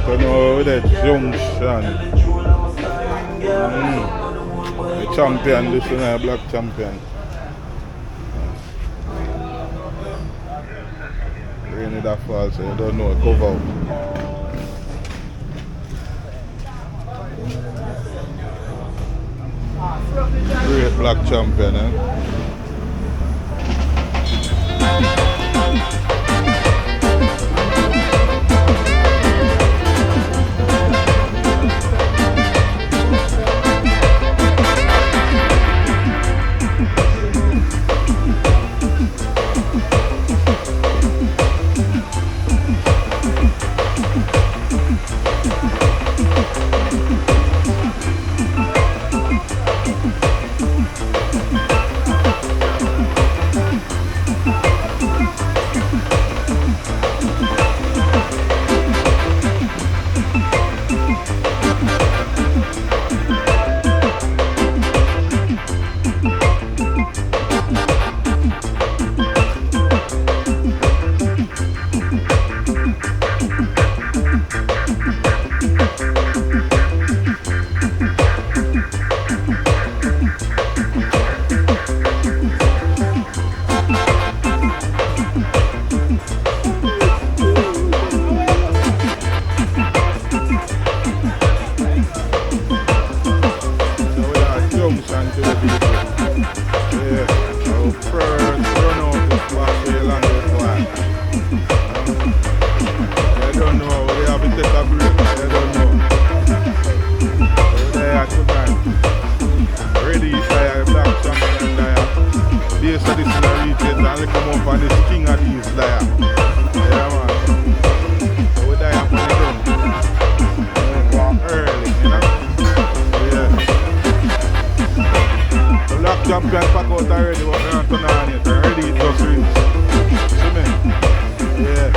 Alright, I know with the junction. The champion, this is a black champion. Rainy that fall, so you don't know, cover up. Great black champion, eh? Champion pack out already, but we're not turning on it. Already it just reached. See me? Yeah.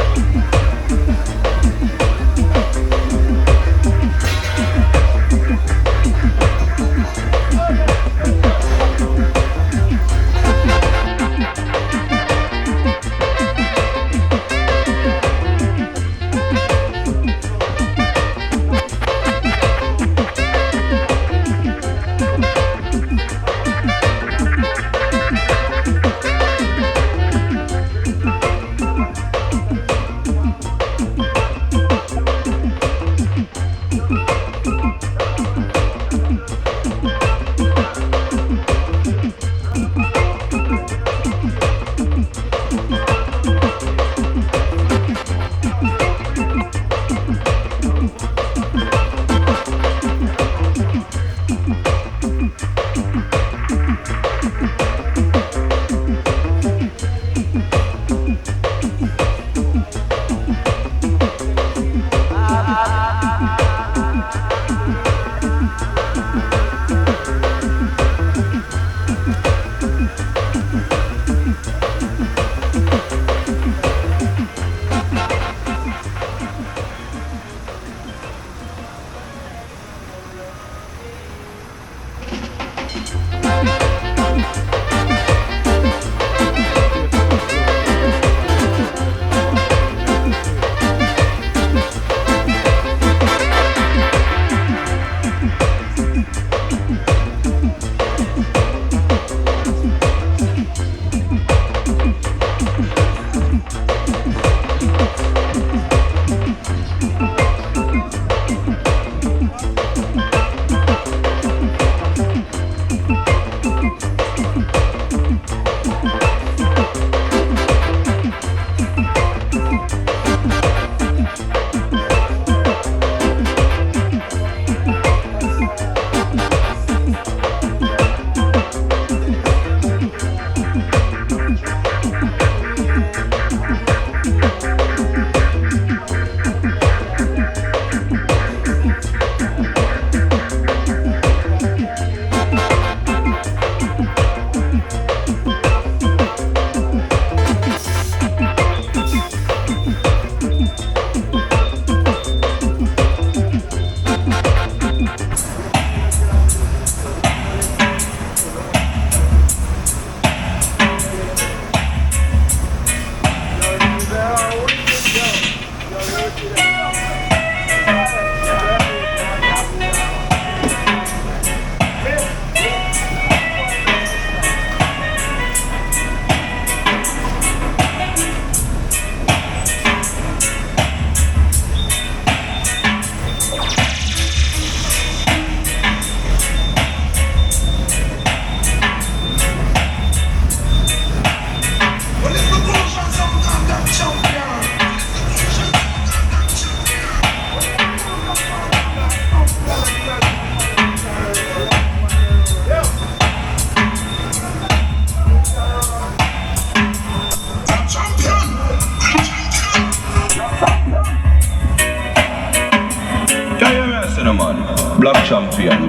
man, black champion.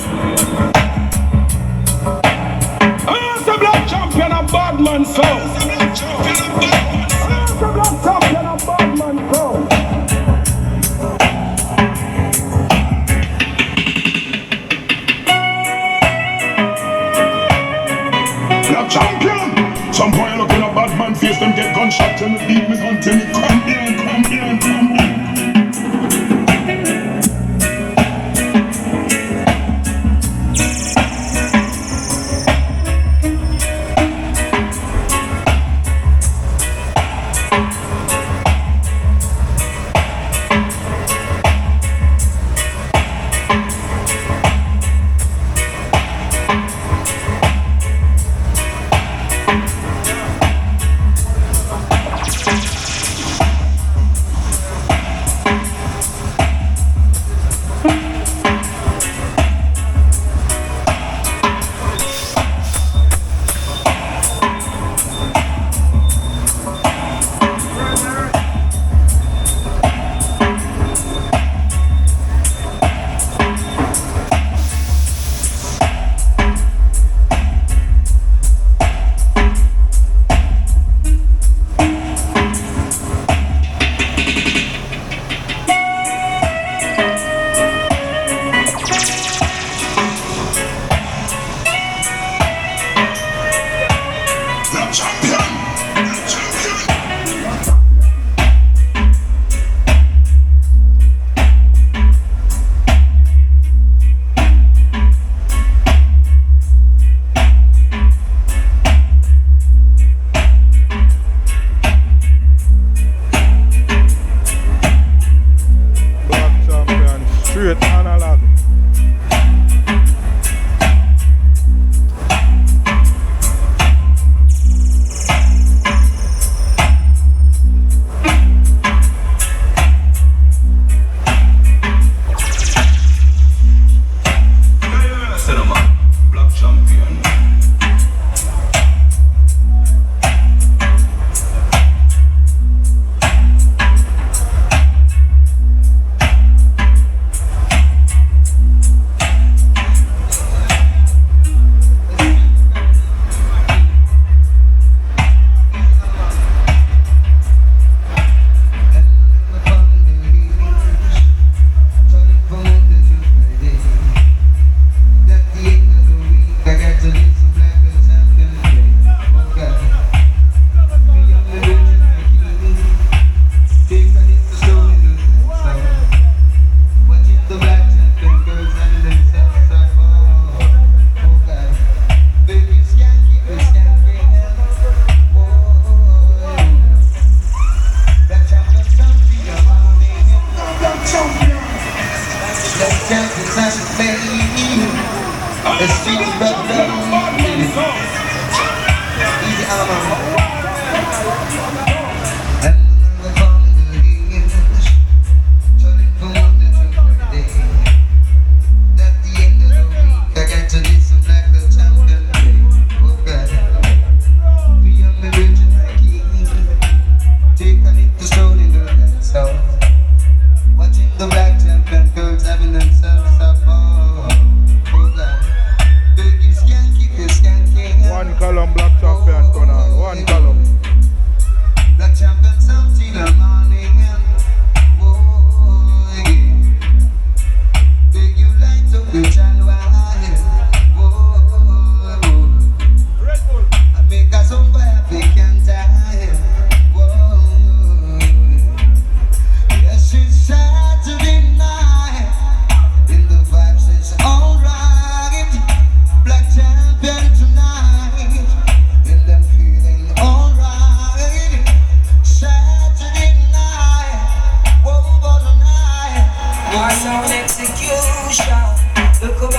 I'm a black champion of bad man sound. I'm a black champion of bad man sound. Black champion. Some boy look in a bad man face, them get gunshot and the beat me gun till me come here, come here, come here. Look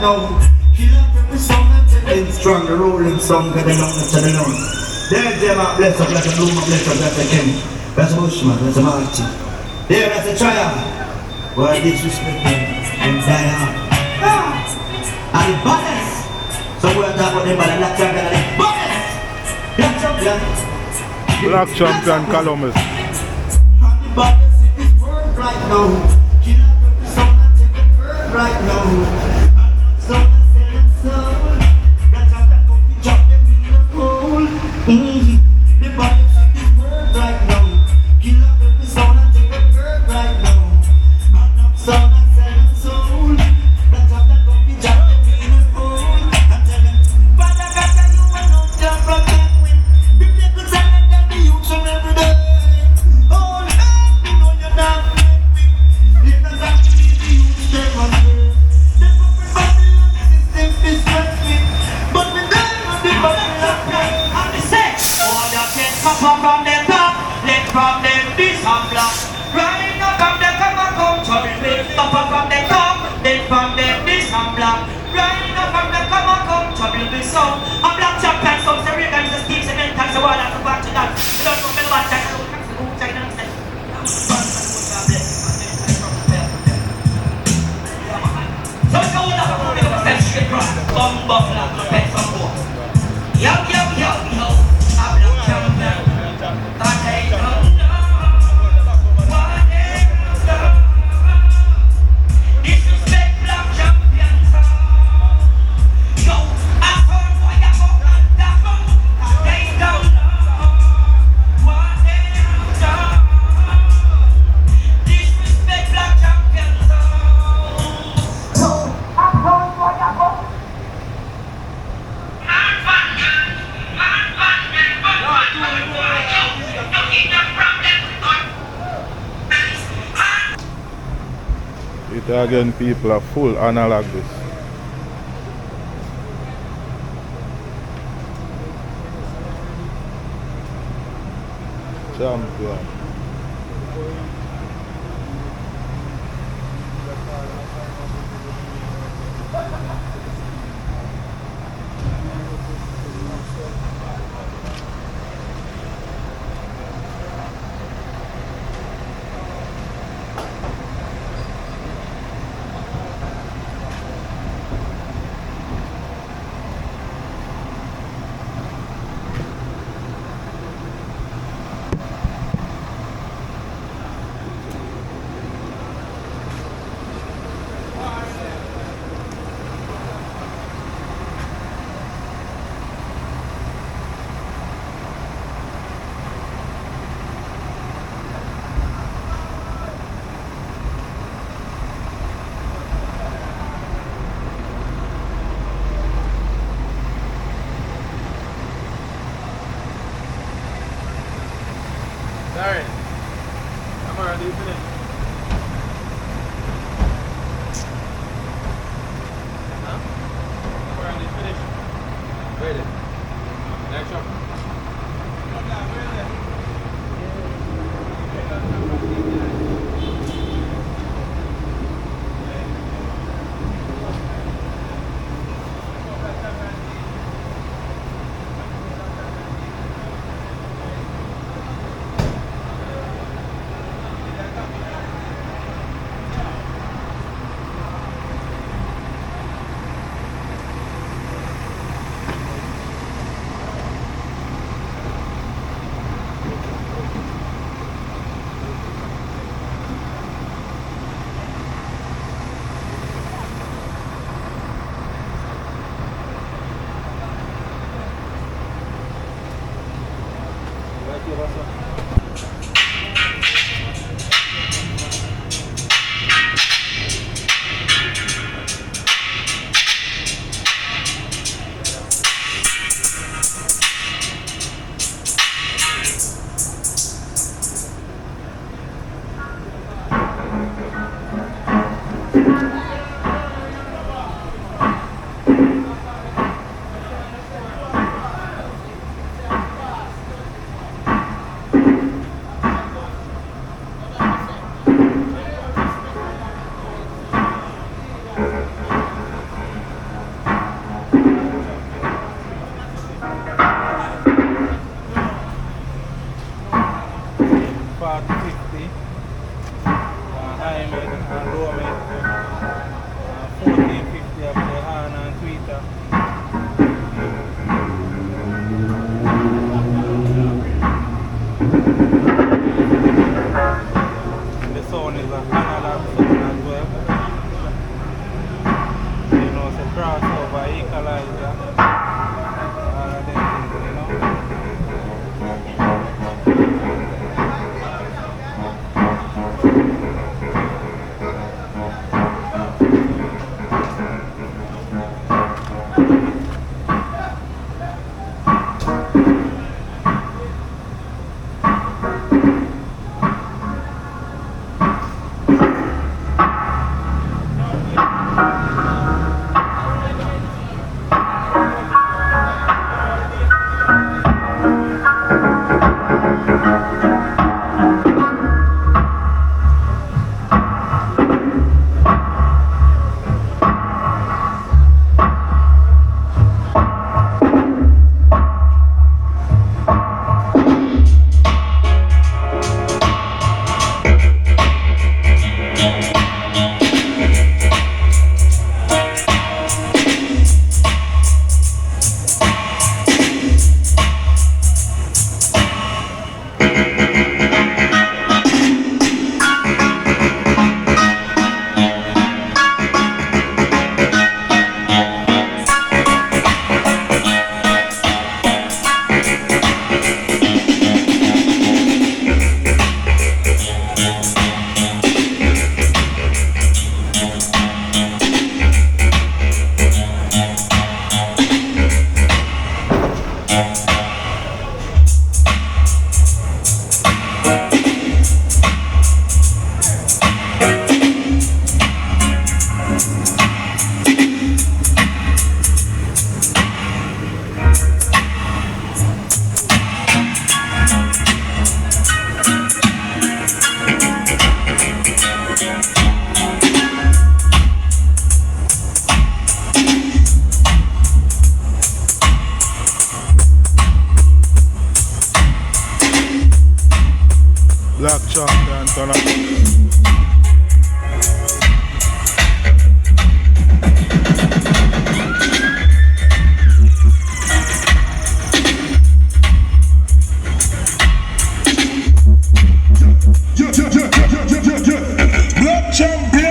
now. Kill up every song and tell them strong. The rolling song, get them out to the known. There, Jama, bless up like a bloom, bless up like a Kenny. That's a Bushman, that's a Martin. There, that's a triumph. Why disrespect them and die hard. And the baddest. So we're talking about them by the black champion and the baddest. Black champion. Black champion Columbus. And the baddest in this world right now. Kill up every song and take the bird right now. And song and sell and soul. Black champion come to drop them in the hole. The baddest in this world right now. Kill up every song and take the bird right now. Song and sell and soul. Black champion come to drop them in the hole. And tell them, Father God, that you will not jump from them with. Big little son and tell the youth from every day. Oh, help me know you're not with me. Let us have to leave the youth stay on there. The puppet Babylon system is wrestling. But we die on the Babylon plan. And they say, all that can come up from the top. Let from them this and black. Right up from the come and come to me. Lift up from the top. Let from them this and black. Right up from the come and come to me. Be so. A black champion, some say Reagan just keeps it mental. So all that's about to that. You don't know me about China. So it's all up for me to step straight from Buffalo to Pensacola. Yo, yo, yo, yo. A black champion. That ain't no. Disrespect black champions. Yo, I heard why you go like that. They don't know what they have done. Disrespect black champions. Yo, I heard why you go. It again, people are full analog this. Champion. Darren, I'm already finished. Huh? I'm already finished. Ready. Next one. and low me 1450 up there on Twitter. The sound is an analog sound as well. You know, it's a crossover, equalizer, all of them things, you know. Black champion, turn up. Black champion.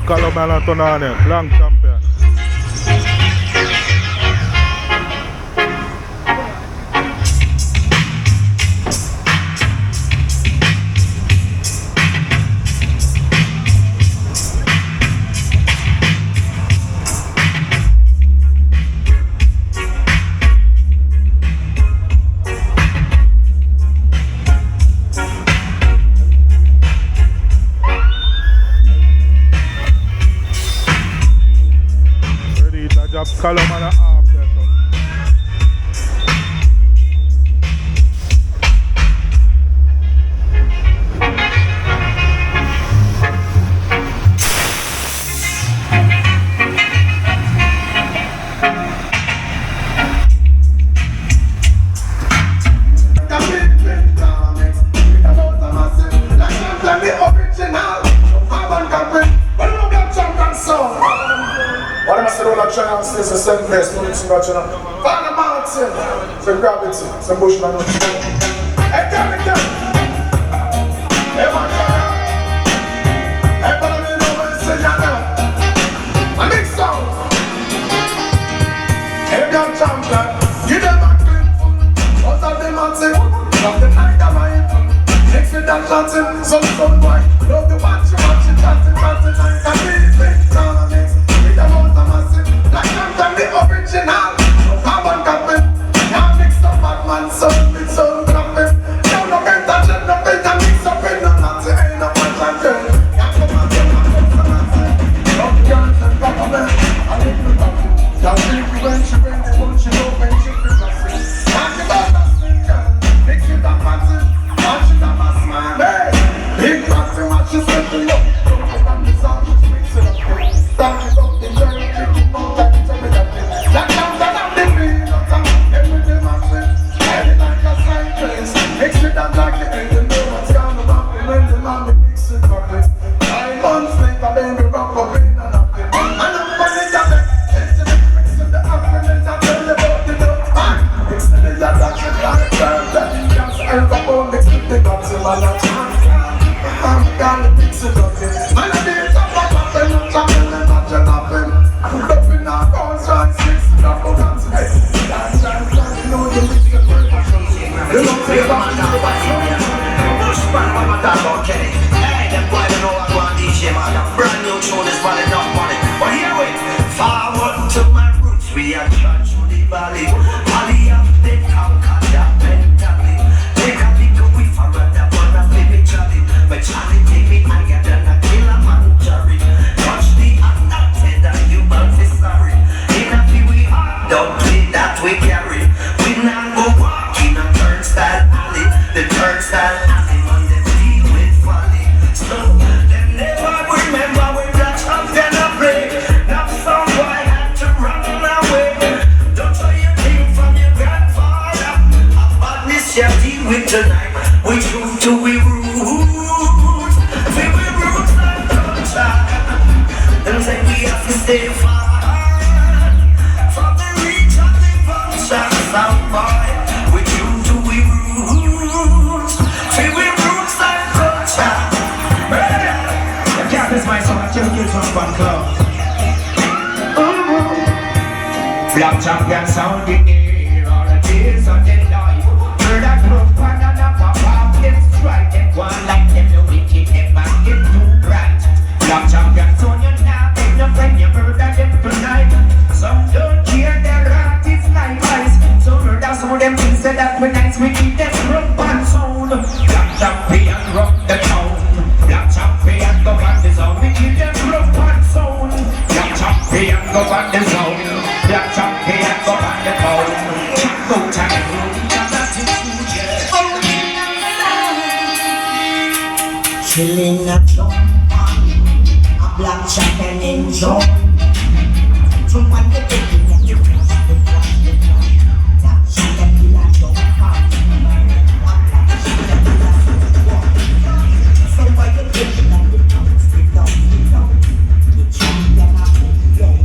Colombian and Tonani, Blanc champion. Job column and a half there, so. It's a seven best, no it's not you know. Find a mountain, some gravity, some bushman. Hey, tell me, tell me. Hey, man, hey, follow me over and say, yeah, now. A mix sound. Hey, young champion, you never clean full. Out of the mountain, of the night of my infant. Next with that chanting, some boy. Love the watch you, chanting, chanting, night and big sound of mix. With the mountain massive. Like I'm the original, carbon copy. Can't mix up Batman, son, with son, copy. No can touch it, no can mix up in no Nazi, ain't no one like them. Can't come on, can't come on, love the girls and government, I live with them. Can't think when she bring the one, she know when she bring the thing. Talk about that thing, girl, mix with that party, watch it up a smile, hey. Big party, watch it set the look. Don't come on, this all just mix it up, hey. Talk about the journey, mix it up like the end of the what's gonna happen when the mommy mix it up. 9 months later, baby, rock up in and up. And I'm funny that mix it the apple and I tell you about the dough. Mix it the action like that. Yes, I'm the whole mix it the guts in my life. I'm gonna mix it up. And I did top up up and I'm chopping and I'm chopping. Put up in our bones, right, mix it up, go dance. Hey, dance, dance, dance, you know you mix it up. You don't say about that, push back, mama, that's okay. Hey, them boy don't know I go on DJ, man. Brand new tune is running up money. But here we forward to my roots. We are church to the valley. Valley of the conquer that mentally. Take a big away from that one of me, Charlie. But Charlie take me higher than a killer man, Jerry. Touch the unnoted and you bound to sorry. In a few we are, don't play that we carry. We now go walk in a turnstile alley. The turnstile alley on the deal with folly. So them never remember when that champion a play. Now some boy had to run away. Don't try your thing from your grandfather. A badness you deal with tonight. We choose to we roots. We roots and culture. Them say we have to stay far from the reach of the vulture. Some boy, we choose to we roots. We roots and culture. The cap is my song, I kill from one club. Black champion sound in the air, all the days of their life. Heard a group and another pop, them strike them. One like them, no we keep them back in too bright. Black champion sound, you now take no friend, you murder them tonight. Some don't care, their heart is like ice. So murder some of them things say that we nice, we keep them rough and sound. Black champion rock the town. Black champion go on the zone, we keep them rough and sound. Black champion go on the zone. Black champion go on the town. Go time, chilling at home, a black champion in zone. From one to the other, you cross the flash. Black champion in a zone. So why you taking on the tongues? The champion of the day.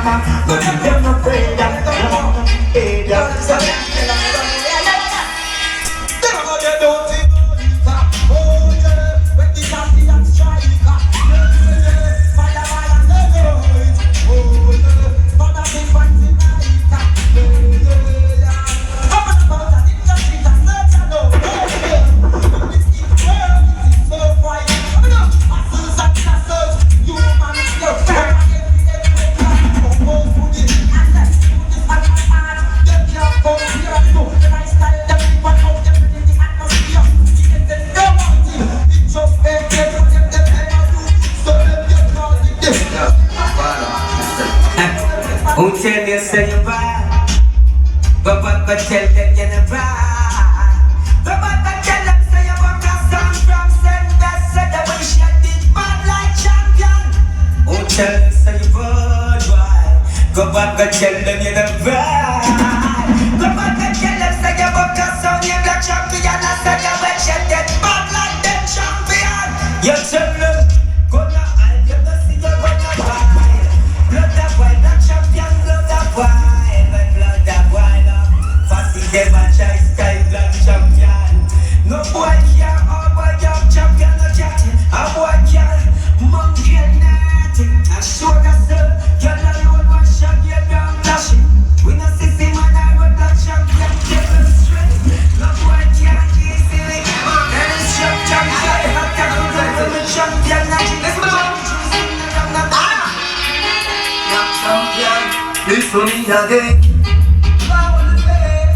But them afraid that I'm afraid that Who tell you say you bad? But tell them you're not bad. But tell them say you want a song from Senders. Say the way she did bad like champion. Who tell you say you bad? Why? Go back and tell them you're not bad. Go back and tell them say you want a song you're like champion. I say the way she did bad like them champion. You tell them go now and you don't see you gonna buy. Blood that white, that champion, blood that white, blood that white up. Fasting them and try sky black champion. No boy can, oh boy young champion, no chatting. A boy can, monkey nothing. I show the sun, you're alone, one shot, you're down flashing. We no see man, I run that champion, table straight. No boy can easily, and it's champion, I have to go to the champion, let's go. This for me again. Power to bed.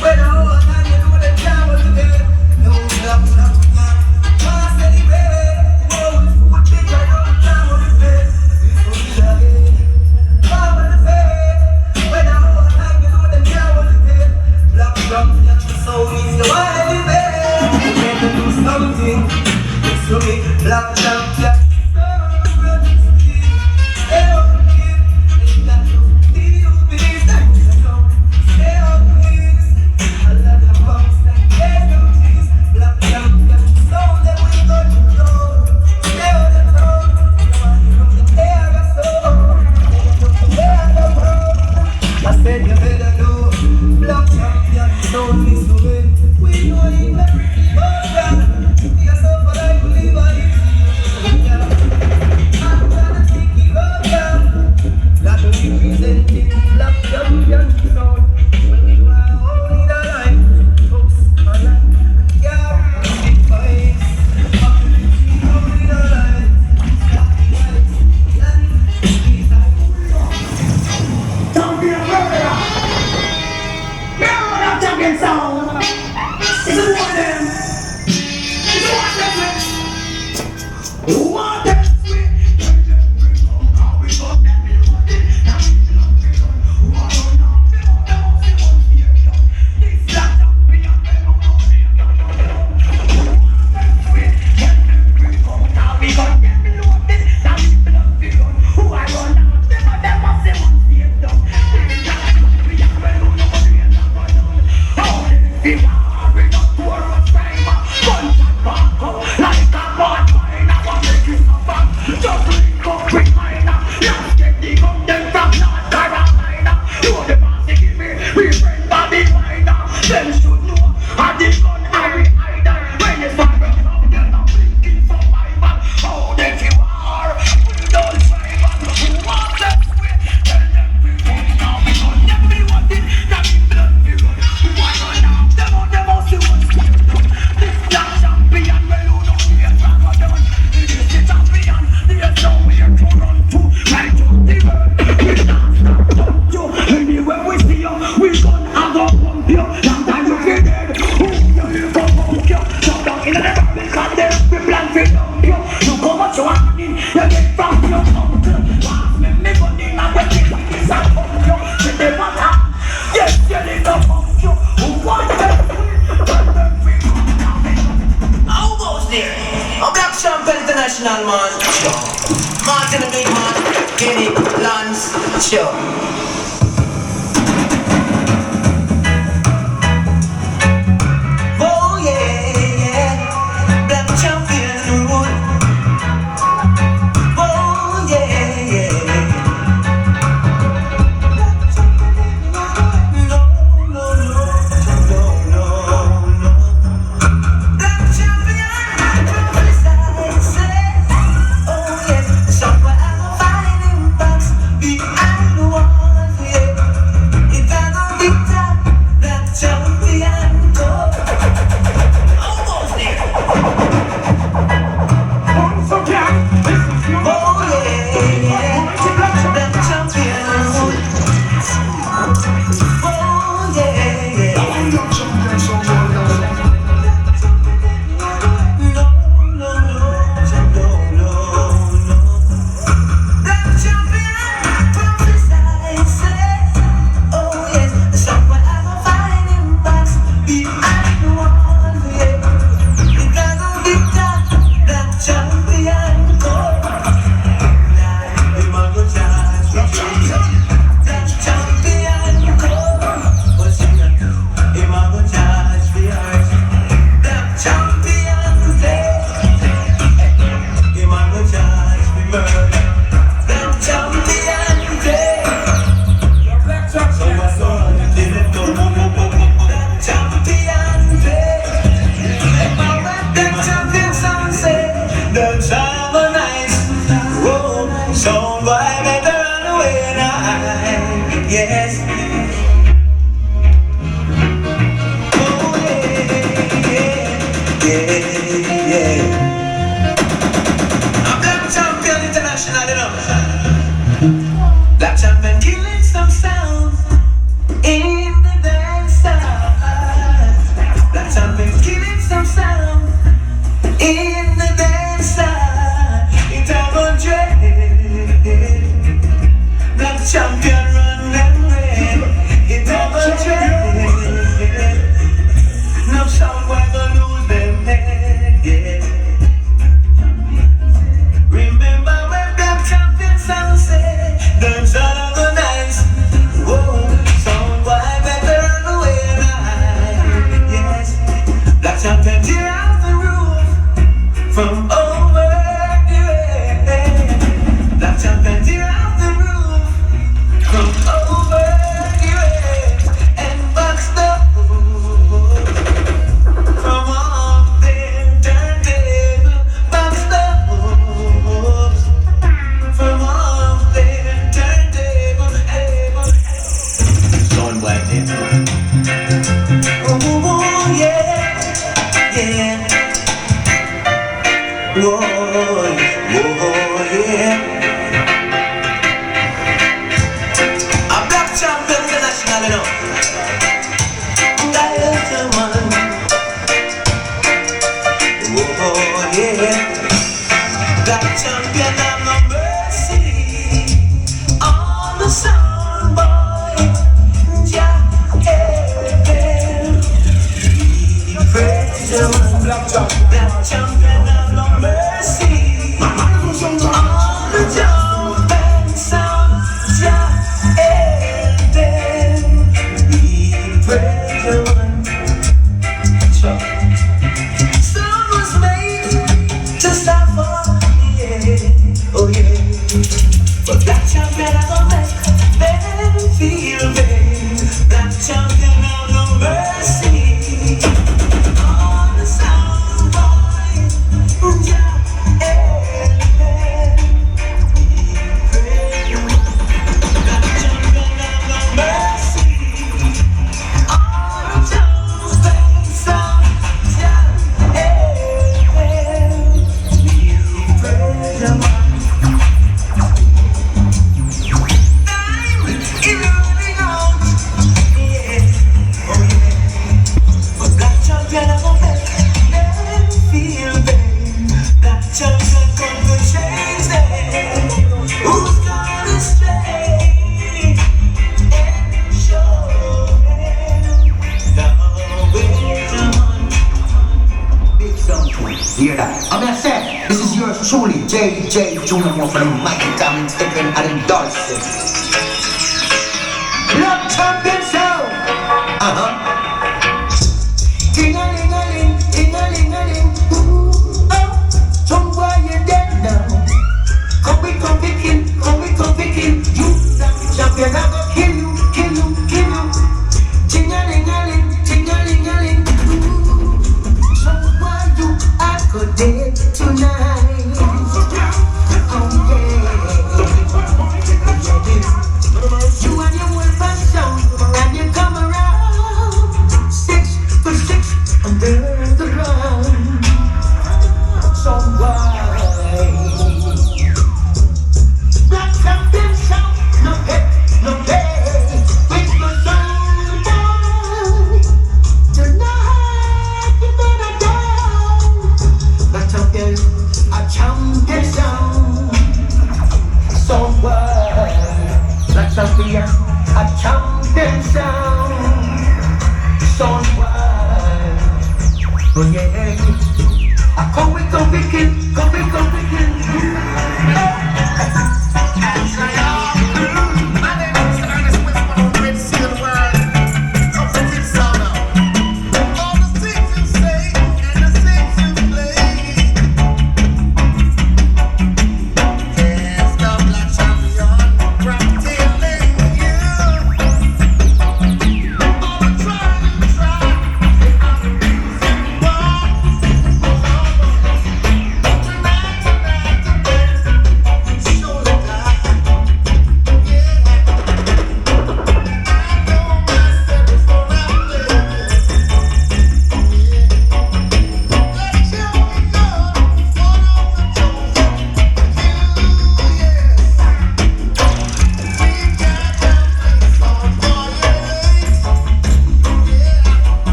When I hold on, you know the power to bed. No love, love, love. I said it, baby. No, I think I know the power to bed. This for me again. Power to bed. When I hold on, you know the power to bed. Black drums, that's the soul is the way to bed. You better do something. This for me, black drums, yeah. International man, Martin the big man, Kenny, Lance, sure. Oh yeah, yeah, black champion rule. Oh yeah, yeah. murder. Black champion day. Black champion day. Black champion sound say the time of night. Whoa, sound boy better run away now. Yes. Yeah. I'm Black Champion International, you know. Black Champion killing some sound in the dance hall. Black Champion killing some sound in the dance hall. In time of dread, Black Champion run them red. In time of dread, no sound why gonna lose them head, yeah. Remember when Black Champion sound say, dance all of the nights. Whoa, sound why better run away now. Yes, Black Champion tear out the roof from over the way. Black Champion tear out the roof from over the way. And box the from off them turntable, box the hoops. From off them turntable, sound like this. Oh yeah, yeah. Whoa, yeah. I'm Black Champion International, you know. That's the one. Oh yeah, Black Champion have no mercy on the sound boy. Jah, we praise the one. Black Champion have no mercy on the jumping sound. Jah, we praise the one. Sound was made to suffer, yeah, oh yeah. But Black Champion have no make them feel pain. Black Champion have no mercy on the sound boy. Yeah, Black Champion have no mercy on the jumping sound. Hear that? I'm gonna say, this is yours truly, JJ Junior from the mic and diamond sticking and endorsing. Black Champion sound. Ting-a-ling-a-ling, ting-a-ling-a-ling. Ooh, oh, some boy you're dead now. Come we kill, you. Black Champion, I'm gonna kill you. Ting-a-ling-a-ling, ting-a-ling-a-ling. Ooh, some boy you are good dead tonight. Oh yeah.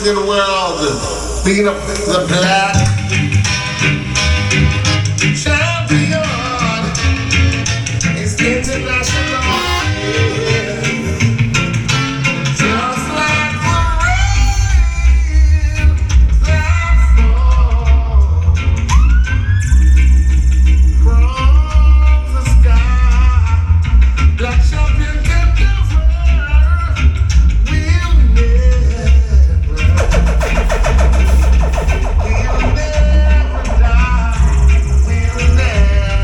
in the world, being the black champion. It's international. Just like the rain that falls from the sky, black champion can never, will never die, will never.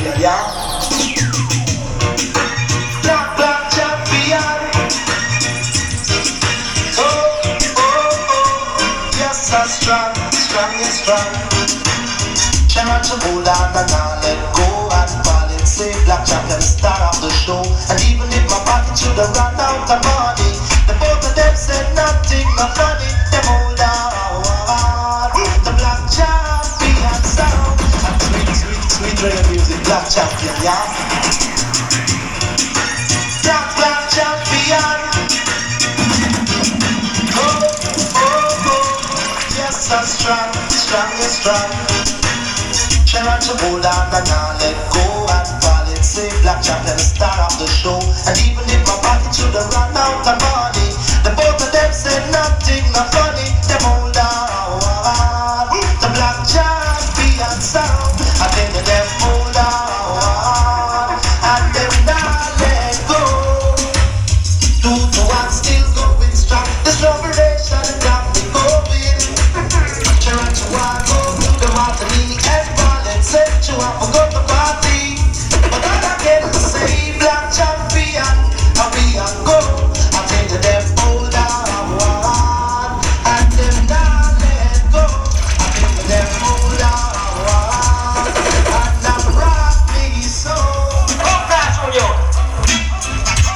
champion, yeah. Black champion. Oh, oh, oh. Yes, I'm strong, strong. Try to hold on and not let go and fall it. Say black champion, star of the show. And even if my body should have run out of money, the both of them said nothing, no funny. Them hold on. The black champion sound. And sweet reggae music, black champion, yeah. Black champion. Oh. Yes, I'm strong. Try to hold on and not let go and fall it. Say black champion, star of the show. And even if my body should have run out of money, the both of them said nothing, not funny. Them hold on. The black champion sound. And then them hold on. And them not let go. 2 to 1 still going strong. This revelation got me going. Try to walk over the Martini and said you have forgot the party, but I get to say black champion, and we are go. I made them hold on, and them not let go. I made them hold on, and I'm rock me so. Oh, that's for you.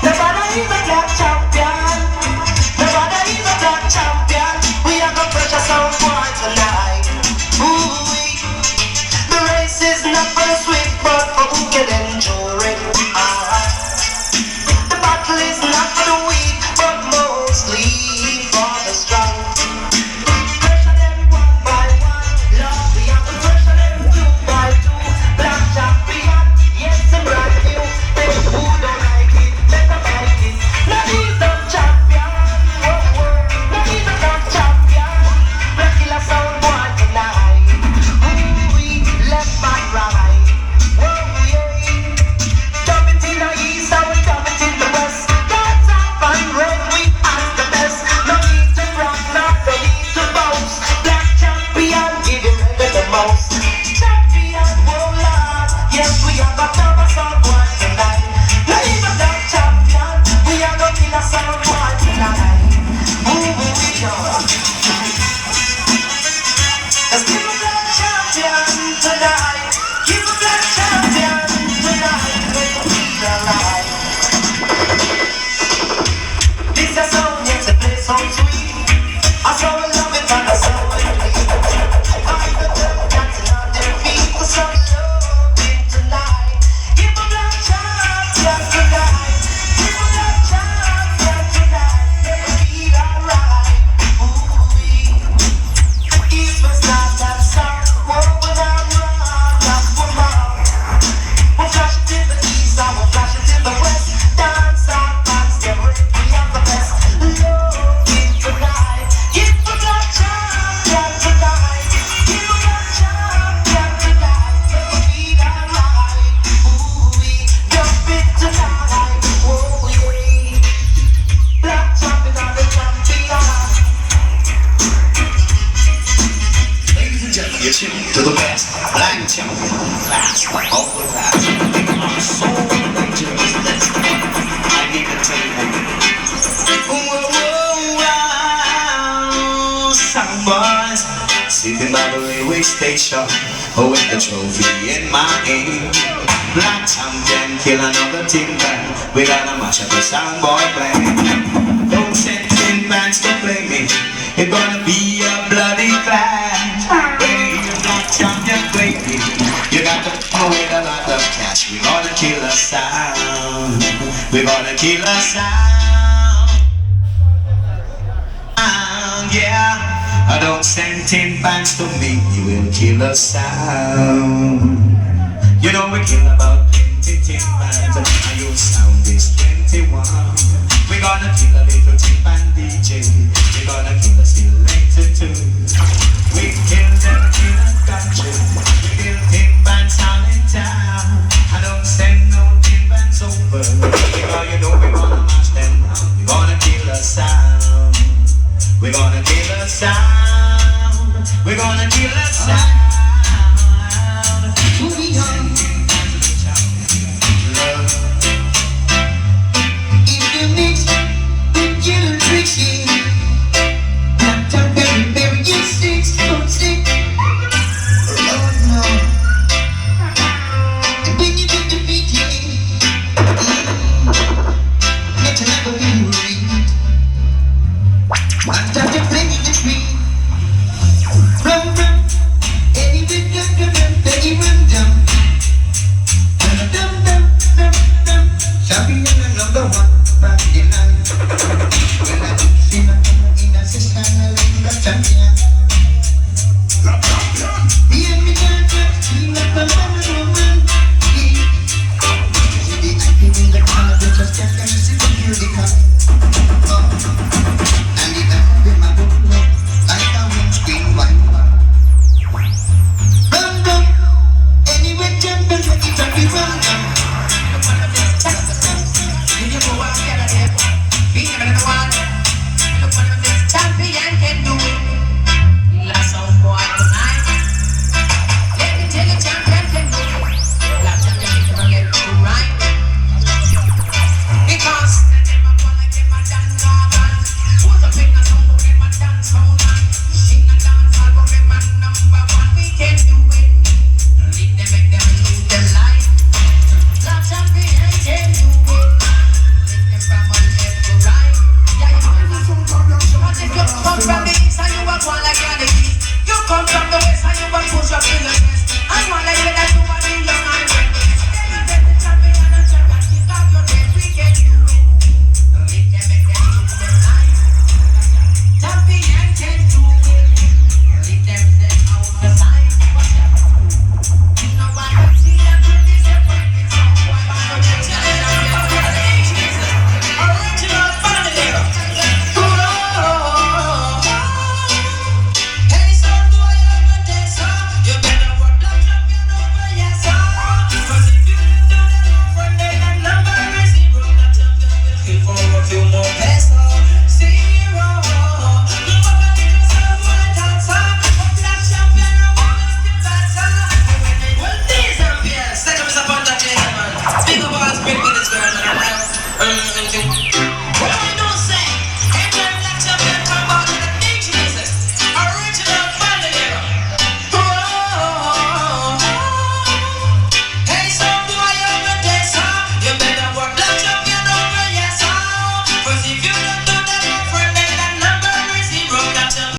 Nobody is a black champion. Nobody is a black champion. We are the pressure sound boy tonight. Ooh. Is not for the swift, but for who can enjoy it. The battle is not for the weak, but mostly for the strong. Pressure them 1 by 1, Lord, we have to pressure them 2 by 2. Black champion, yes, I'm brand new. They who don't like it, let them like it. Now he's the champion, now he's the black champion. Black killer sound boy tonight. Left back right, whoa yeah. Dump it in the east, I will dump it in the west. Dance up and red, we are the best. No need to rock, no need to bounce. Black champion, give it ready the most. Champion, whoa lord, yes we are the top of someone tonight. Not even black champion, we are the killer someone tonight. Ooh, we are. Let's give a black champion tonight. Give a black champion tonight. Make them feel alive. This a song, yes, the play so sweet. I so love it and I so believe. I the devil dancing on their feet. For some loving tonight. Give a black champion tonight. Give a black champion tonight. Make them feel alright. Ooh, East, West, North and South. When I'm wrong, that's for mom. We'll flash it in the east, I will flash it in the west. Dance our fans, get ready, we have the best. Love it tonight. Give the black champion tonight. Give the black champion tonight. Make me feel alright. Ooh, we jump it tonight. Oh yeah. Black champion are the champion. Ladies and gentlemen, you're tuned to the best black champion class of the class. They are so dangerous. Let's I need to tell you. Some boys sitting by the railway station with the trophy in my hand. Black champion kill another timber. We gotta mash up the sound boy playing. Don't send 10 bands to play me. It's gonna be a bloody clash. When you hear black champion play me, you got to know with a lot of cash. We gonna kill a sound. We gonna kill a sound. Yeah. I don't send 10 bands to me. You will kill a sound. You know we kill about 20 bands, and your sound is 21. We gonna kill a little tip and DJ. We gonna kill a selector too. We kill them in a country. We kill tip bands down in town. I don't send no tip bands over. Because you know we gonna mash them down. We gonna kill a sound. We gonna kill a sound. We gonna kill a sound.